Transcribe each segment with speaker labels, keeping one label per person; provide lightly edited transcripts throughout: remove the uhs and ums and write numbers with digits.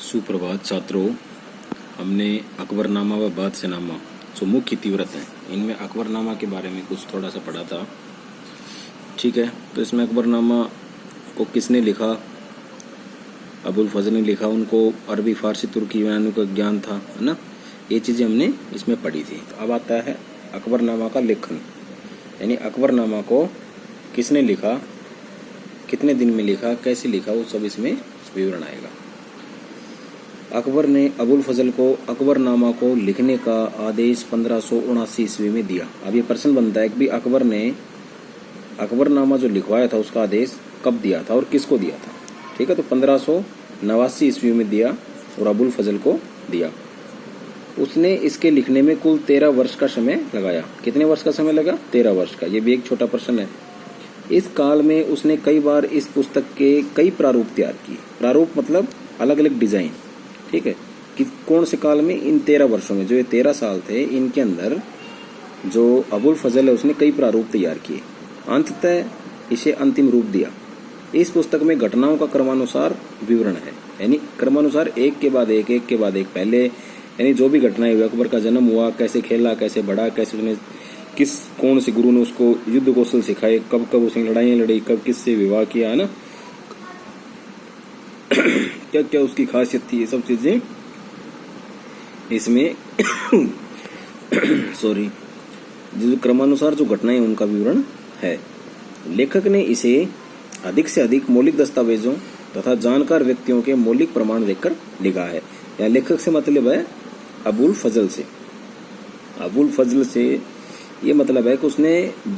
Speaker 1: सुप्रभात छात्रों। हमने अकबरनामा व बादशाहनामा जो मुख्य इतिवृत्त हैं इनमें अकबरनामा के बारे में कुछ थोड़ा सा पढ़ा था। ठीक है, तो इसमें अकबरनामा को किसने लिखा? अबुल फजल ने लिखा। उनको अरबी, फारसी, तुर्की, यूनानी का ज्ञान था, है ना। ये चीज़ें हमने इसमें पढ़ी थी। तो अब आता है अकबरनामा का लेखन, यानी अकबरनामा को किसने लिखा, कितने दिन में लिखा, कैसे लिखा, वो सब इसमें विवरण आएगा। अकबर ने अबुल फजल को अकबरनामा को लिखने का आदेश 1579 ईस्वी में दिया। अब ये प्रश्न बनता है कि अकबर ने अकबरनामा जो लिखवाया था उसका आदेश कब दिया था और किसको दिया था। ठीक है, तो 1589 ईस्वी में दिया और अबुल फजल को दिया। उसने इसके लिखने में कुल 13 वर्ष का समय लगाया। कितने वर्ष का समय लगा? 13 वर्ष का। ये भी एक छोटा प्रश्न है। इस काल में उसने कई बार इस पुस्तक के कई प्रारूप तैयार किए। प्रारूप मतलब अलग अलग डिजाइन। ठीक है, कि कौन से काल में? इन 13 वर्षों में, जो ये 13 साल थे, इनके अंदर जो अबुल फजल है उसने कई प्रारूप तैयार किए। अंततः इसे अंतिम रूप दिया। इस पुस्तक में घटनाओं का क्रमानुसार विवरण है, यानी क्रमानुसार एक के बाद एक, एक के बाद एक। पहले यानी जो भी घटनाएं हुई, अकबर का जन्म हुआ, कैसे खेला, कैसे बढ़ा, कैसे उसने कौन से गुरु ने उसको युद्ध कौशल सिखाए, कब कब उसने लड़ाइयाँ लड़ी, कब किससे विवाह किया, है ना, क्या क्या उसकी खासियत थी, ये सब चीजें इसमें सॉरी जो क्रमानुसार जो घटनाएं उनका विवरण है। लेखक ने इसे अधिक से अधिक मौलिक दस्तावेजों तथा जानकार व्यक्तियों के मौलिक प्रमाण देकर लिखा है। या लेखक से मतलब है अबुल फजल से। अबुल फजल से ये मतलब है कि उसने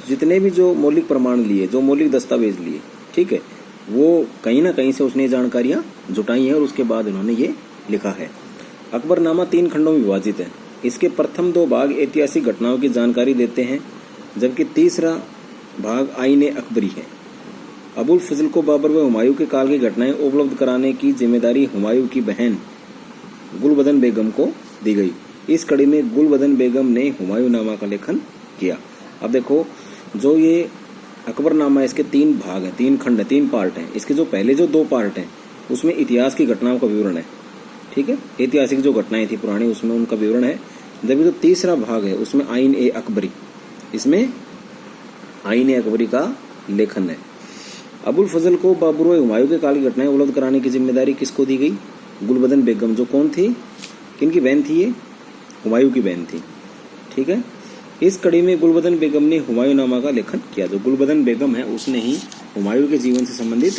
Speaker 1: जितने भी जो मौलिक प्रमाण लिए, जो मौलिक दस्तावेज लिए, ठीक है, वो कहीं ना कहीं से उसने जानकारियां जुटाई हैं और उसके बाद उन्होंने ये लिखा है। अकबरनामा 3 खंडों में विभाजित है। इसके प्रथम 2 भाग ऐतिहासिक घटनाओं की जानकारी देते हैं, जबकि तीसरा भाग आईने अकबरी है। अबुल फजल को बाबर व हुमायूं के काल की घटनाएं उपलब्ध कराने की जिम्मेदारी हुमायूं की बहन गुलबदन बेगम को दी गई। इस कड़ी में गुलबदन बेगम ने हुमायूंनामा का लेखन किया। अब देखो, जो ये अकबरनामा, इसके 3 भाग हैं, 3 खंड हैं, 3 पार्ट हैं। इसके जो पहले जो 2 पार्ट हैं उसमें इतिहास की घटनाओं का विवरण है। ठीक है, ऐतिहासिक जो घटनाएं थी पुरानी उसमें उनका विवरण है। जबकि जो तीसरा भाग है उसमें आईन ए अकबरी, इसमें आईन ए अकबरी का लेखन है। अबुल फजल को बाबर व हुमायूं के काल की घटनाएं उपलब्ध कराने की जिम्मेदारी किसको दी गई? गुलबदन बेगम, जो कौन थी, किनकी बहन थी? ये हुमायूं की बहन थी। ठीक है, इस कड़ी में गुलबदन बेगम ने हुमायूंनामा का लेखन किया। जो गुलबदन बेगम है उसने ही हुमायूं के जीवन से संबंधित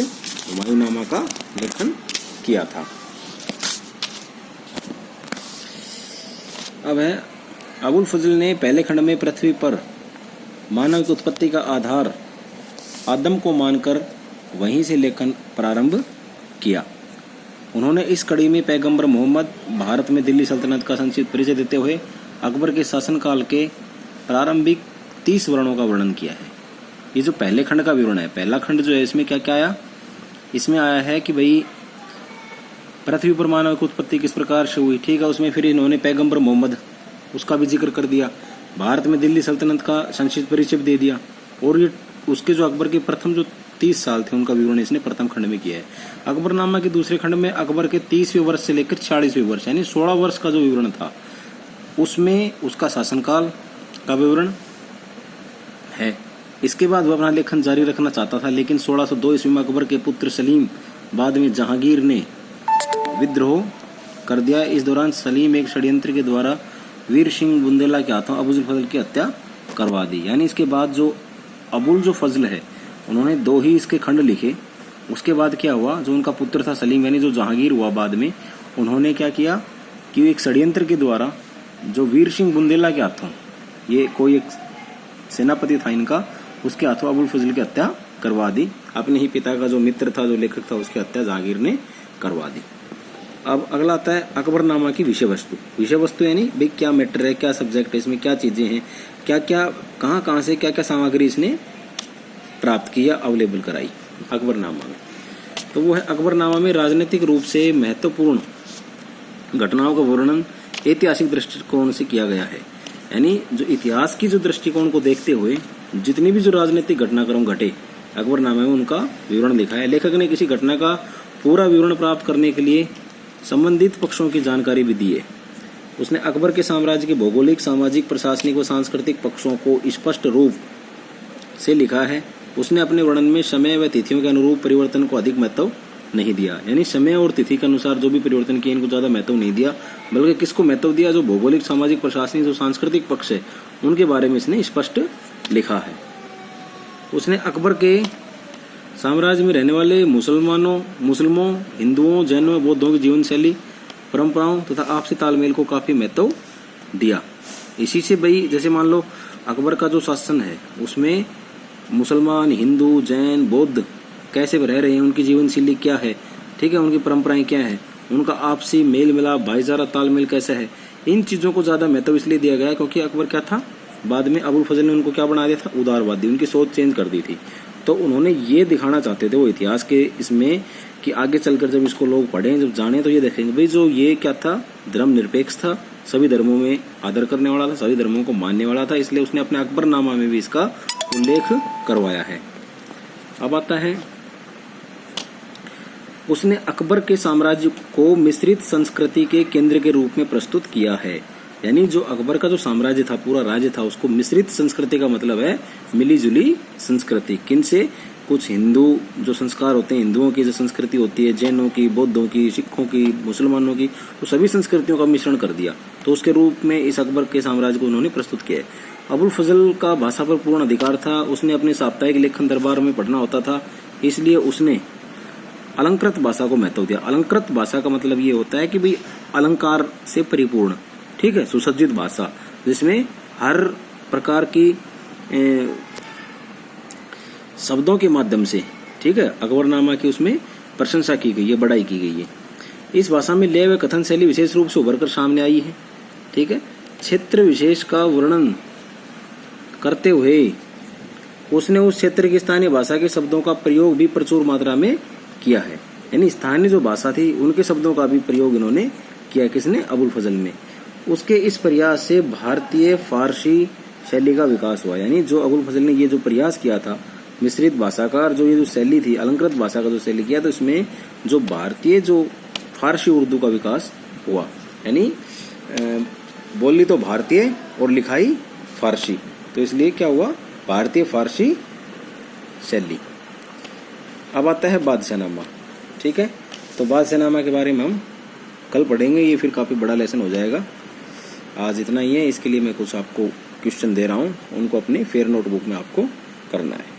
Speaker 1: हुमायूंनामा का लेखन किया था। अब है अबुल फजल ने पहले खंड में पृथ्वी पर मानव की उत्पत्ति का आधार आदम को मानकर वहीं से लेखन प्रारंभ किया। उन्होंने इस कड़ी में पैगंबर मोहम्मद, भारत में दिल्ली सल्तनत का संक्षिप्त परिचय देते हुए अकबर के शासनकाल के प्रारंभिक 30 वर्णों का वर्णन किया है। ये जो पहले खंड का विवरण है, पहला खंड जो है इसमें क्या क्या आया? इसमें आया है कि भाई पृथ्वी पर मानव की उत्पत्ति किस प्रकार से हुई। ठीक है, उसमें फिर इन्होंने पैगंबर मोहम्मद उसका भी जिक्र कर दिया, भारत में दिल्ली सल्तनत का संक्षिप्त परिचय दे दिया, और ये उसके जो अकबर के प्रथम जो 30 साल थे उनका विवरण इसने प्रथम खंड में किया है। अकबरनामा के दूसरे खंड में अकबर के 30वें वर्ष से लेकर 40वें वर्ष यानी 16 वर्ष का जो विवरण था उसमें उसका शासनकाल का विवरण है। इसके बाद वह अपना लेखन जारी रखना चाहता था, लेकिन 1602 ईस्वी में अकबर के पुत्र सलीम, बाद में जहांगीर ने विद्रोह कर दिया। इस दौरान सलीम एक षड्यंत्र के द्वारा वीर सिंह बुंदेला के हाथों अबुल फजल की हत्या करवा दी। यानी इसके बाद जो अबुल जो फजल है उन्होंने 2 ही इसके खंड लिखे। उसके बाद क्या हुआ, जो उनका पुत्र था सलीम, यानी जो जहांगीर हुआ बाद में, उन्होंने क्या किया कि एक षड्यंत्र के द्वारा जो वीर सिंह बुंदेला के हाथों, ये कोई एक सेनापति था इनका, उसके हाथों अबुल फजल की हत्या करवा दी। अपने ही पिता का जो मित्र था, जो लेखक था, उसकी हत्या जहांगीर ने करवा दी। अब अगला आता है अकबरनामा की विषय वस्तु। विषय वस्तु यानी भाई क्या मैटर है, क्या सब्जेक्ट है, इसमें क्या चीजें हैं, क्या क्या कहाँ से क्या क्या सामग्री इसने प्राप्त किया, अवेलेबल कराई अकबरनामा में। तो वो है अकबरनामा में राजनीतिक रूप से महत्वपूर्ण घटनाओं का वर्णन ऐतिहासिक दृष्टिकोण से किया गया है। यानी जो इतिहास की जो दृष्टिकोण को देखते हुए जितनी भी जो राजनीतिक घटनाक्रम घटे अकबरनामे में उनका विवरण लिखा है। लेखक ने किसी घटना का पूरा विवरण प्राप्त करने के लिए संबंधित पक्षों की जानकारी भी दी है। उसने अकबर के साम्राज्य के भौगोलिक, सामाजिक, प्रशासनिक व सांस्कृतिक पक्षों को स्पष्ट रूप से लिखा है। उसने अपने वर्णन में समय व तिथियों के अनुरूप परिवर्तन को अधिक महत्व नहीं दिया, यानी समय और तिथि के अनुसार जो भी परिवर्तन किए इनको ज्यादा महत्व नहीं दिया, बल्कि किसको महत्व दिया, जो भौगोलिक, सामाजिक, प्रशासनिक, जो सांस्कृतिक पक्ष है उनके बारे में इसने स्पष्ट लिखा है। उसने अकबर के साम्राज्य में रहने वाले मुसलमानों, हिंदुओं, जैनों, बौद्धों की जीवन शैली, परंपराओं तथा आपसी तालमेल को काफी महत्व दिया। इसी से भाई जैसे मान लो अकबर का जो शासन है उसमें मुसलमान, हिंदू, जैन, बौद्ध कैसे रह रहे हैं, उनकी जीवन शैली क्या है, ठीक है, उनकी परंपराएं क्या है, उनका आपसी मेल मिलाप, भाईचारा, तालमेल कैसा है, इन चीजों को ज्यादा महत्व इसलिए दिया गया क्योंकि अकबर क्या था, बाद में अबुल फजल ने उनको क्या बना दिया था, उदारवादी, उनकी सोच चेंज कर दी थी। तो उन्होंने ये दिखाना चाहते थे वो इतिहास के इसमें कि आगे चलकर जब इसको लोग पढ़ें, जब जाने तो ये देखेंगे भाई जो ये क्या था, धर्म निरपेक्ष था, सभी धर्मों में आदर करने वाला था, सभी धर्मों को मानने वाला था, इसलिए उसने अपने अकबरनामा में भी इसका उल्लेख करवाया है। अब आता है उसने अकबर के साम्राज्य को मिश्रित संस्कृति के केंद्र के रूप में प्रस्तुत किया है, यानी जो अकबर का जो साम्राज्य था, पूरा राज्य था, उसको मिश्रित संस्कृति का मतलब है मिली जुली संस्कृति। किनसे, कुछ हिंदू जो संस्कार होते हैं, हिंदुओं की जो संस्कृति होती है, जैनों की, बौद्धों की, सिखों की, मुसलमानों की, तो सभी संस्कृतियों का मिश्रण कर दिया। तो उसके रूप में इस अकबर के साम्राज्य को उन्होंने प्रस्तुत किया है। अबुल फजल का भाषा पर पूर्ण अधिकार था, उसने अपने साप्ताहिक लेखन दरबार में पढ़ना होता था, इसलिए उसने अलंकृत भाषा को महत्व दिया। अलंकृत भाषा का मतलब ये होता है कि भाई अलंकार से परिपूर्ण, ठीक है, सुसज्जित भाषा जिसमें हर प्रकार की शब्दों के माध्यम से, ठीक है, अकबरनामा की उसमें प्रशंसा की गई है, बड़ाई की गई है। इस भाषा में लय व कथन शैली विशेष रूप से उभर कर सामने आई है, ठीक है। क्षेत्र विशेष का वर्णन करते हुए उसने उस क्षेत्र की स्थानीय भाषा के शब्दों का प्रयोग भी प्रचुर मात्रा में किया है, यानी स्थानीय जो भाषा थी उनके शब्दों का भी प्रयोग इन्होंने किया। किसने, अबुल फजल ने। उसके इस प्रयास से भारतीय फारसी शैली का विकास हुआ, यानी जो अबुल फजल ने ये जो प्रयास किया था मिश्रित भाषा का, और जो ये जो शैली थी अलंकृत भाषा का जो शैली किया, तो इसमें जो भारतीय जो फारसी उर्दू का विकास हुआ, यानी बोली तो भारतीय और लिखाई फारसी, तो इसलिए क्या हुआ, भारतीय फारसी शैली। अब आता है बादशाहनामा, ठीक है। तो बादशाहनामा के बारे में हम कल पढ़ेंगे, ये फिर काफ़ी बड़ा लेसन हो जाएगा। आज इतना ही है, इसके लिए मैं कुछ आपको क्वेश्चन दे रहा हूँ, उनको अपनी फेयर नोटबुक में आपको करना है।